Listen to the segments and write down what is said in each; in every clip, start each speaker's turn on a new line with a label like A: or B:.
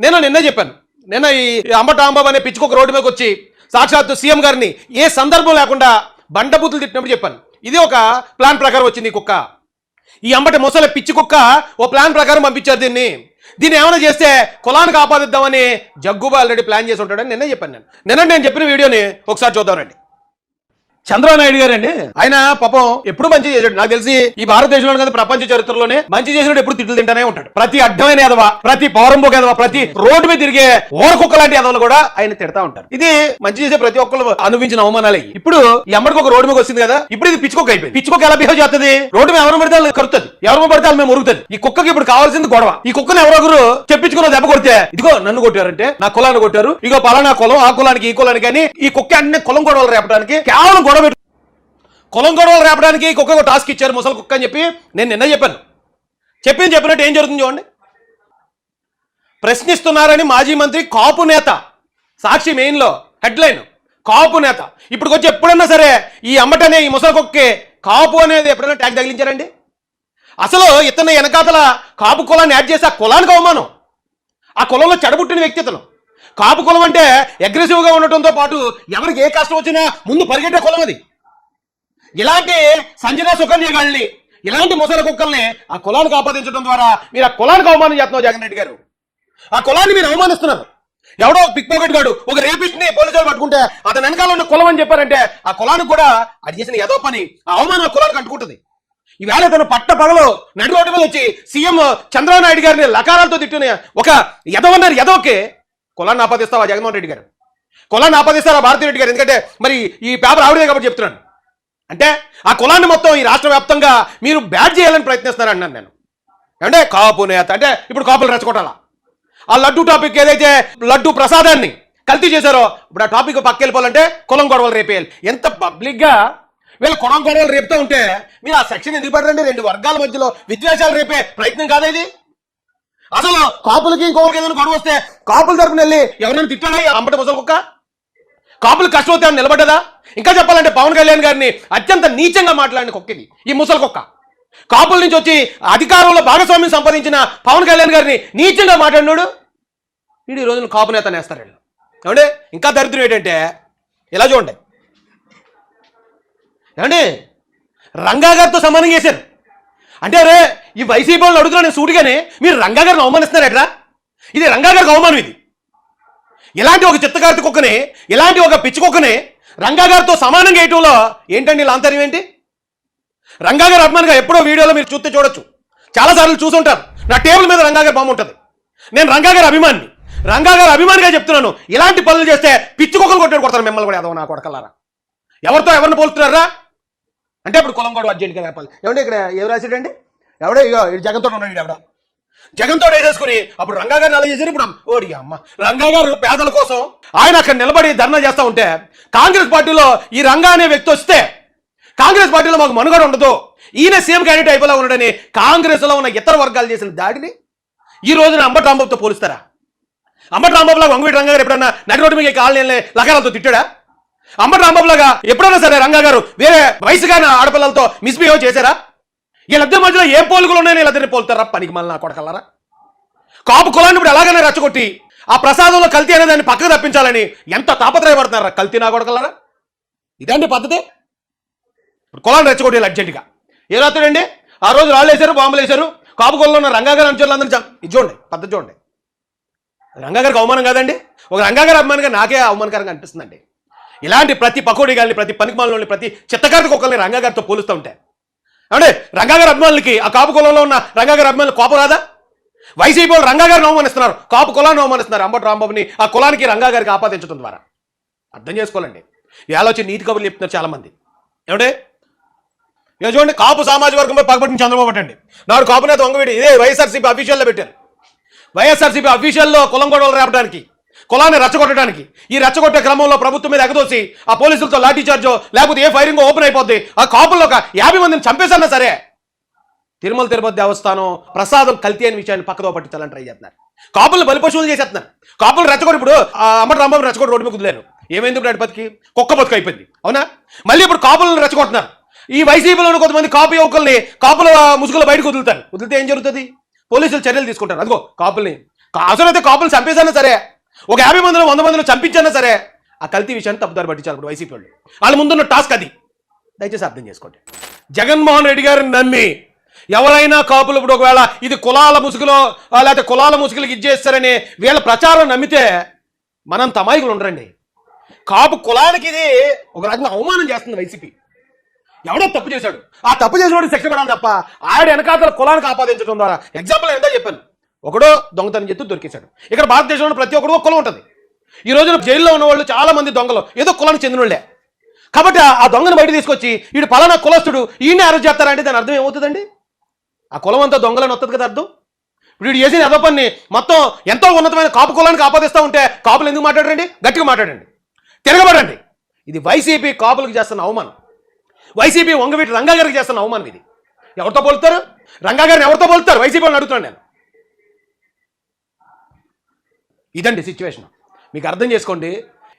A: నిన్నే చెప్పాను. నిన్న ఈ అంబటి రాంబాబు అనే పిచ్చుకొక రోడ్డు మీదకి వచ్చి సాక్షాత్తు సీఎం గారిని ఏ సందర్భం లేకుండా బండబూతులు తిట్టినప్పుడు చెప్పాను. ఇది ఒక ప్లాన్ ప్రకారం వచ్చింది ఈ కుక్క. ఈ అంబటి ముసలి పిచ్చి కుక్క ఓ ప్లాన్ ప్రకారం పంపించారు దీన్ని ఏమైనా చేస్తే కులానికి ఆపాదిద్దామని జగ్గుబా ఆల్రెడీ ప్లాన్ చేసి ఉంటాడని నిన్నే చెప్పాను. నేను చెప్పిన వీడియోని ఒకసారి చూద్దామండి. చంద్రబాబు నాయుడు గారు అండి, ఆయన పాపం ఎప్పుడు మంచి చేశాడు. నాకు తెలిసి ఈ భారతదేశంలో కదా ప్రపంచ చరిత్రలోనే మంచి చేసినప్పుడు ఎప్పుడు తిట్లు తింటానే ఉంటాడు. ప్రతి అడ్డమైన ఎదవ, ప్రతి పౌరంబోక ఎదవ, ప్రతి రోడ్డు మీద తిరిగే ఓరకుక్క లాంటి ఎదవలు కూడా ఆయన తిడతా ఉంటారు. ఇది మంచి చేసే ప్రతి ఒక్కరు అనుభవించిన అవమానాలే. ఇప్పుడు ఈ అమ్మడికి ఒక రోడ్డు మీద వస్తుంది కదా, ఇప్పుడు ఇది పిచ్చుకొక్క అయిపోయింది. పిచ్చుకొక్క ఎలా బిహేవ్ చేస్తుంది? రోడ్డు మీద ఎవరు పడితే కరుతుంది, ఎవరు పడితే మేము మురుగుతుంది. ఈ కుక్కకి ఇప్పుడు కావాల్సింది గొడవ. ఈ కుక్కను ఎవరొకరు చెప్పించుకున్న దెబ్బ కొడితే, ఇదిగో నన్ను కొట్టారంటే నా కులాన్ని కొట్టారు, ఇగో పలానా కులం, ఆ కులానికి ఈ కులానికి అని ఈ కుక్క అన్ని కులం గొడవలు రేపడానికి కేవలం గొడవ కులం గొడవలు రేపడానికి కుక్క టాస్క్ ఇచ్చారు ముసలి కుక్క అని చెప్పి నేను నిన్న చెప్పాను. చెప్పినట్టు ఏం జరుగుతుంది చూడండి. ప్రశ్నిస్తున్నారని మాజీ మంత్రి కాపు నేత. సాక్షి మెయిన్లో హెడ్లైన్ కాపు నేత. ఇప్పుడు వచ్చి ఎప్పుడన్నా సరే ఈ అమ్మటనే ఈ ముసలి కుక్కే కాపు అనేది ఎప్పుడైనా ట్యాగ్ తగిలించారండి? అసలు ఇతను వెనకాతల కాపు కులాన్ని యాడ్ చేసి ఆ కులానికి అవమానం. ఆ కులంలో చెడబుట్టిన వ్యక్తి ఇతను. కాపు కులం అంటే అగ్రెసివ్గా ఉండటంతో పాటు ఎవరికి ఏ కష్టం వచ్చినా ముందు పరిగెట్టే కులం అది. ఇలాంటి సంజన సుకన్య గాళ్ళని, ఇలాంటి ముసలి కుక్కల్ని ఆ కులానికి ఆపాదించడం ద్వారా మీరు ఆ కులానికి అవమానం చేస్తున్నారు జగన్ రెడ్డి గారు. ఆ కులాన్ని మీరు అవమానిస్తున్నారు. ఎవడో పిక్ పాకెట్ గాడు ఒక రేపిస్ట్ ని పోలీసులు పట్టుకుంటే అతని వెనకాల ఉన్న కులం అని చెప్పారంటే ఆ కులానికి కూడా అది చేసిన ఏదో పని ఆ అవమానం కులానికి అంటుకుంటుంది. ఈవేళ తను పట్ట పగలు నడి రోడ్డు మీద వచ్చి సీఎం చంద్రబాబు నాయుడు గారిని లకారాలతో తిట్టిన ఒక ఎదవన్నారు. ఎదవకే కులాన్ని ఆపాదిస్తావా జగన్మోహన్ రెడ్డి గారు? కులాన్ని ఆపాదిస్తారా భారతీ రెడ్డి గారు? ఎందుకంటే మరి ఈ పేపర్ ఆవిడే కాబట్టి చెప్తున్నాను. అంటే ఆ కులాన్ని మొత్తం ఈ రాష్ట్ర వ్యాప్తంగా మీరు బ్యాడ్ చేయాలని ప్రయత్నిస్తున్నారన్నాను నేను. అంటే కాపు నేత అంటే ఇప్పుడు కాపులు రెచ్చగొట్టాలా? ఆ లడ్డు టాపిక్ ఏదైతే లడ్డు ప్రసాదాన్ని కల్తీ చేశారో ఇప్పుడు ఆ టాపిక్ పక్క వెళ్ళిపోవాలంటే కులం గొడవలు రేపేయాలి. ఎంత పబ్లిక్గా వీళ్ళు కులం గొడవలు రేపుతూ ఉంటే మీరు ఆ సెక్షన్ ఎందుకు పడరండి? రెండు వర్గాల మధ్యలో విద్వేషాలు రేపే ప్రయత్నం కాదా ఇది? అసలు కాపులకి ఇంకొకరికి ఏదైనా గొడవ వస్తే కాపుల తరపున వెళ్ళి ఎవరైనా తిట్టాడా అంబటి ముసలి కుక్క? కాపులు కష్టం వస్తే నిలబడ్డదా? ఇంకా చెప్పాలంటే పవన్ కళ్యాణ్ గారిని అత్యంత నీచంగా మాట్లాడిన కుక్కది ఈ ముసలి కుక్క. కాపుల నుంచి వచ్చి అధికారంలో భాగస్వామ్యం సంపాదించిన పవన్ కళ్యాణ్ గారిని నీచంగా మాట్లాడినాడు. వీడు ఈ రోజున కాపు నేత నేస్తారు వీళ్ళు. ఏమంటే ఇంకా దరిద్రం ఏంటంటే ఇలా చూడండి. ఏమండి రంగా గారితో సమానం చేశారు. అంటే అరే ఈ వైసీపీ వాళ్ళు అడుగుతున్నా నేను సూటిగానే మీరు రంగా గారిని అవమానిస్తున్నారు ఎట్రా? ఇది రంగా గారికి అవమానం. ఇది ఇలాంటి ఒక చిత్తకార్తి కుక్కని, ఇలాంటి ఒక పిచ్చి కుక్కని రంగా గారితో సమానంగా వేయటంలో ఏంటండి ఇలా ఆంతర్యం ఏంటి? రంగా గారు అభిమానిగా ఎప్పుడో వీడియోలో మీరు చూస్తే చూడొచ్చు, చాలాసార్లు చూసుంటారు. నా టేబుల్ మీద రంగా గారి బొమ్మ ఉంటుంది. నేను రంగా గారి అభిమాని, రంగా గారి అభిమానిగా చెప్తున్నాను. ఇలాంటి పనులు చేస్తే పిచ్చి కుక్కలు కొట్టాడు మిమ్మల్ని కూడా. ఎదవ నా కొడకల్లారా, ఎవరితో ఎవరిని పోలుస్తున్నారా? అంటే ఇప్పుడు కులం కూడా అర్జెంట్గా చెప్పాలి. ఏమంటే ఇక్కడ ఎవరు రాశాడండి? ఎవడో ఇగో జగన్తో ఉన్నాడు. ఎవడ జగన్తో వేసేసుకుని అప్పుడు రంగా గారిని అలా చేశారు. ఇప్పుడు ఓడి అమ్మ రంగా గారు పేదల కోసం ఆయన అక్కడ నిలబడి ధర్నా చేస్తూ ఉంటే కాంగ్రెస్ పార్టీలో ఈ రంగా అనే వ్యక్తి వస్తే కాంగ్రెస్ పార్టీలో మాకు మనుగడ ఉండదు, ఈయన సీఎం క్యాండిడేట్ అయిపోలా ఉండడని కాంగ్రెస్ లో ఉన్న ఇతర వర్గాలు చేసిన దాడిని ఈ రోజున అంబటి రాంబాబుతో పోలుస్తారా? అంబటి రాంబాబులాగా వంగవీటి రంగా గారు ఎప్పుడన్నా నడి రోడ్డు మీద కాలనీ లకారాలతో తిట్టాడా? అంబటి రాంబాబులాగా ఎప్పుడైనా సరే రంగా గారు వేరే వయసుగానే ఆడపిల్లలతో మిస్బిహేవ్ చేశారా? వీళ్ళిద్దరి మధ్యలో ఏ పోలికలు ఉన్నాయని వీళ్ళిద్దరిని పోలుతారా? పనికి మళ్ళీ నా కొడకల్లారా. కాపు కులాన్ని ఇప్పుడు ఎలాగైనా రెచ్చగొట్టి ఆ ప్రసాదంలో కల్తీ అనే దాన్ని పక్కకు తప్పించాలని ఎంత తాపత్రయపడుతున్నారా కల్తీ నా కొడకల్లారా? ఇదండి పద్ధతి. ఇప్పుడు కులాన్ని రెచ్చగొట్టాలి అర్జెంటుగా. ఏ రాత్రుడండి ఆ రోజు రాళ్ళు వేశారు, బాంబులు వేశారు. కాపు కులంలో ఉన్న రంగా గారు అంచెలందరినీ ఇది చూడండి, పద్ధతి చూడండి. రంగా గారికి అవమానం కాదండి? ఒక రంగా గారి అభిమానిగా నాకే అవమానకరంగా అనిపిస్తుందండి. ఇలాంటి ప్రతి పకోడీ గారిని, ప్రతి పనికిమాలని, ప్రతి చిత్తకార్తి కుక్కల్ని రంగా గారితో పోలుస్తూ ఉంటే అంటే రంగా గారి అభిమానులకి, ఆ కాపు కులంలో ఉన్న రంగా గారి అభిమానులు కోపం రాదా? వైసీపీ వాళ్ళు రంగా గారిని అవమానిస్తున్నారు, కాపు కులాన్ని అవమానిస్తున్నారు. అంబటి రాంబాబుని ఆ కులానికి రంగా గారికి ఆపాదించడం ద్వారా అర్థం చేసుకోవాలండి. ఈ ఆలోచన నీతి కబుర్లు చెప్తున్నారు చాలా మంది. ఏమంటే ఇక చూడండి, కాపు సామాజిక వర్గంపై పగబట్టిన చంద్రబాబు అండి. నాడు కాపు నేత వంగవీడి ఇదే వైఎస్ఆర్సీపీ అఫీషియల్లో పెట్టారు. వైఎస్ఆర్సీపీ అఫీషియల్లో కులం గొడవలు రేపడానికి, కులాన్ని రెచ్చగొట్టడానికి, ఈ రెచ్చగొట్టే క్రమంలో ప్రభుత్వం మీద ఎగదోసి ఆ పోలీసులతో లాఠీ చార్జో లేకపోతే ఏ ఫైరింగ్ ఓపెన్ అయిపోద్ది. ఆ కాపుల్లో ఒక 50 మందిని చంపేసన్నా సరే తిరుమల తిరుపతి దేవస్థానం ప్రసాదం కల్తీ అనే విషయాన్ని పక్కదో పట్టించాలని ట్రై చేస్తున్నారు. కాపులను బలిపశువులు చేసేస్తున్నారు. కాపులు రెచ్చగొట్టి ఇప్పుడు అంబటి రాంబాబు రెచ్చగొట్టి రోడ్డు మీద కుదిలేరు. ఏమైంది ఇప్పుడు బతికి? కుక్క బతుకు అయిపోయింది. అవునా? మళ్ళీ ఇప్పుడు కాపులను రెచ్చగొట్టున్నారు. ఈ వైసీపీలోని కొంతమంది కాపు యువకుల్ని కాపుల ముసుగులు బయటకు వదులుతారు. వదిలితే ఏం జరుగుతుంది? పోలీసులు చర్యలు తీసుకుంటారు. అదిగో కాపుల్ని అవసరమైతే కాపులు చంపేసన్నా సరే, ఒక 50 మందిలో 100 మందిలో చంపించన్నా సరే, ఆ కల్తీ విషయాన్ని తప్పుదారి పట్టించాలి ఇప్పుడు వైసీపీ వాళ్ళు. వాళ్ళ ముందున్న టాస్క్ అది. దయచేసి అర్థం చేసుకోండి. జగన్మోహన్ రెడ్డి గారిని నమ్మి ఎవరైనా కాపులు ఇప్పుడు ఒకవేళ ఇది కులాల ముసుగులో లేకపోతే కులాల ముసుగులకి ఇచ్చేస్తారని వీళ్ళ ప్రచారం నమ్మితే మనం తమాయికులు ఉండరండి. కాపు కులానికి ఇది ఒక రకంగా అవమానం చేస్తుంది వైసీపీ. ఎవడో తప్పు చేశాడు, ఆ తప్పు చేసినోడు శిక్ష పడాలి తప్ప ఆవిడ వెనకాతల కులానికి ఆపాదించడం ద్వారా. ఎగ్జాంపుల్ ఎంతో చెప్పాను, ఒకడో దొంగతనం చేస్తూ దొరికేశాడు. ఇక్కడ భారతదేశంలో ప్రతి ఒక్కడు కులం ఉంటుంది. ఈ రోజున జైల్లో ఉన్న వాళ్ళు చాలా మంది దొంగలు ఏదో కులానికి చెందిన వాళ్ళే. కాబట్టి ఆ దొంగను బయట తీసుకొచ్చి వీడు పలానా కులస్తుడు ఈయన్ని అరెస్ట్ చేస్తారంటే దాని అర్థం ఏమవుతుందండి? ఆ కులం అంతా దొంగలని వస్తుంది కదా అర్థం. ఇప్పుడు వీడు చేసిన అదో పని మొత్తం ఎంతో ఉన్నతమైన కాపు కులానికి ఆపాదిస్తూ ఉంటే కాపులు ఎందుకు మాట్లాడండి? గట్టిగా మాట్లాడండి, తిరగబడండి. ఇది వైసీపీ కాపులకు చేస్తున్న అవమానం. వైసీపీ వంగవీటి రంగా గారికి చేస్తున్న అవమానం ఇది. ఎవరితో పోలుతారు? రంగా గారిని ఎవరితో పోలుతారు? వైసీపీ వాళ్ళని అడుగుతున్నాను నేను. ఇదండి సిచ్యువేషన్. మీకు అర్థం చేసుకోండి.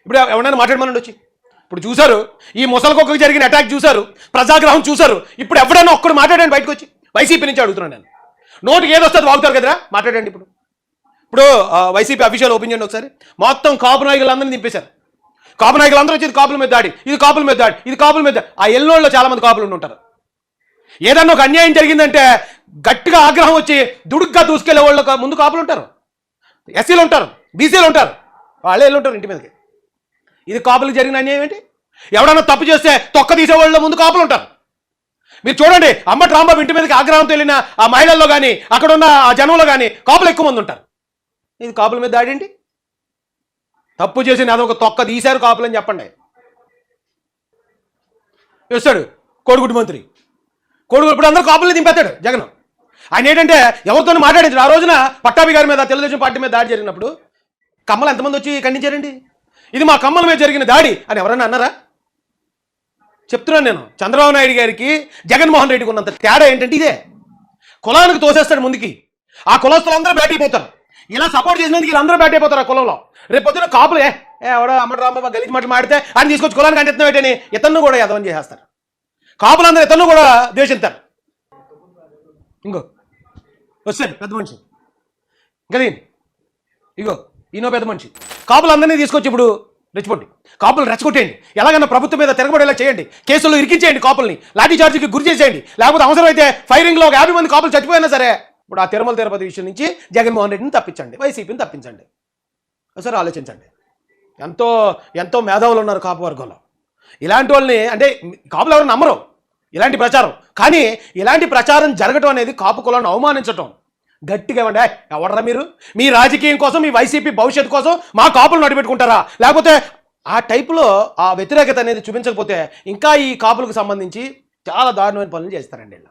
A: ఇప్పుడు ఎవరైనా మాట్లాడమని వచ్చి ఇప్పుడు చూశారు, ఈ ముసలికొక్కకి జరిగిన అటాక్ చూశారు, ప్రజాగ్రహం చూశారు. ఇప్పుడు ఎవడైనా ఒక్కడు మాట్లాడండి బయటకు వచ్చి. వైసీపీ నుంచి అడుగుతున్నాను నేను. నోటికి ఏదొస్తుంది వాగుతారు కదరా, మాట్లాడండి. ఇప్పుడు వైసీపీ అఫీషియల్ ఓపెన్ చేయండి ఒకసారి. మొత్తం కాపు నాయకులందరినీ దింపేశారు. కాపు నాయకులందరూ వచ్చి ఇది కాపుల మీద దాడి, ఇది కాపుల మీద దాడి, ఇది కాపుల మీద. ఆ ఎల్లోళ్ళలో చాలా మంది కాపులు ఉంటారు. ఏదన్నా ఒక అన్యాయం జరిగిందంటే గట్టిగా ఆగ్రహం వచ్చి దుడుగ్గా దూసుకెళ్లే వాళ్ళు ముందు కాపులు ఉంటారు, ఎస్సీలు ఉంటారు, బీసీలు ఉంటారు, వాళ్ళే వెళ్ళి ఉంటారు ఇంటి మీదకి. ఇది కాపులకు జరిగిన అన్యాయం ఏంటి? ఎవడన్నా తప్పు చేస్తే తొక్క తీసేవాళ్ళ ముందు కాపులు ఉంటారు. మీరు చూడండి, అంబటి రాంబాబు ఇంటి మీదకి ఆగ్రహంతో వెళ్ళిన ఆ మహిళల్లో కానీ అక్కడ ఉన్న ఆ జనంలో కానీ కాపులు ఎక్కువ మంది ఉంటారు. ఇది కాపుల మీద దాడి ఏంటి? తప్పు చేసిన అదొక తొక్క తీశారు కాపులు అని చెప్పండి. వస్తాడు కోడిగుడ్డు మంత్రి, కోడిగుడ్డు ఇప్పుడు అందరూ కాపుల్ని దింపేస్తాడు జగన్. ఆయన ఏంటంటే ఎవరితో మాట్లాడించాడు. ఆ రోజున పట్టాభి గారి మీద తెలుగుదేశం పార్టీ మీద దాడి జరిగినప్పుడు కమ్మలు ఎంతమంది వచ్చి ఖండించారండి? ఇది మా కమ్మల మీద జరిగిన దాడి అని ఎవరన్నా అన్నారా? చెప్తున్నాను నేను. చంద్రబాబు నాయుడు గారికి జగన్మోహన్ రెడ్డికి ఉన్నంత తేడా ఏంటంటే ఇదే. కులానికి తోసేస్తాడు ముందుకి, ఆ కులస్తులు అందరూ బ్యాట్ అయిపోతారు. ఇలా సపోర్ట్ చేసినందుకు వీళ్ళందరూ బ్యాట్ అయిపోతారు ఆ కులంలో. రేపు పొద్దున కాపులు ఎవడో అమ్మటి రాంబాబు గలీజ్ మాట మాడితే ఆయన తీసుకొచ్చి కులానికి అంటున్నావు ఏంటని ఇతను కూడా యదవం చేసేస్తారు. కాపులందరూ ఇతను కూడా ద్వేషిస్తారు. ఇంకో వస్తాడు పెద్ద మనిషి, ఇంకా ఇగో ఈయనో పెద్ద మనిషి. కాపులందరినీ తీసుకొచ్చి ఇప్పుడు రెచ్చిపోండి, కాపులు రెచ్చగొట్టేయండి, ఎలాగన్నా ప్రభుత్వం మీద తిరగబడేలా చేయండి, కేసుల్లో ఇరికించేయండి, కాపుల్ని లాఠీ చార్జీకి గురి చేసేయండి. లేకపోతే అవసరమైతే ఫైరింగ్లో ఒక 50 మంది కాపులు చచ్చిపోయినా సరే ఇప్పుడు ఆ తిరుమల తిరుపతి విషయం నుంచి జగన్మోహన్ రెడ్డిని తప్పించండి, వైసీపీని తప్పించండి. ఒకసారి ఆలోచించండి. ఎంతో ఎంతో మేధావులు ఉన్నారు కాపు వర్గంలో. ఇలాంటి వాళ్ళని అంటే కాపులు ఎవరు నమ్మరు ఇలాంటి ప్రచారం. కానీ ఇలాంటి ప్రచారం జరగటం అనేది కాపు కులాన్ని అవమానించటం. గట్టిగా ఇవ్వండి. ఎవడరా మీరు? మీ రాజకీయం కోసం, మీ వైసీపీ భవిష్యత్తు కోసం మా కాపులు నడిపెట్టుకుంటారా? లేకపోతే ఆ టైపులో ఆ వ్యతిరేకత అనేది చూపించకపోతే ఇంకా ఈ కాపులకు సంబంధించి చాలా దారుణమైన పనులు చేస్తారండి.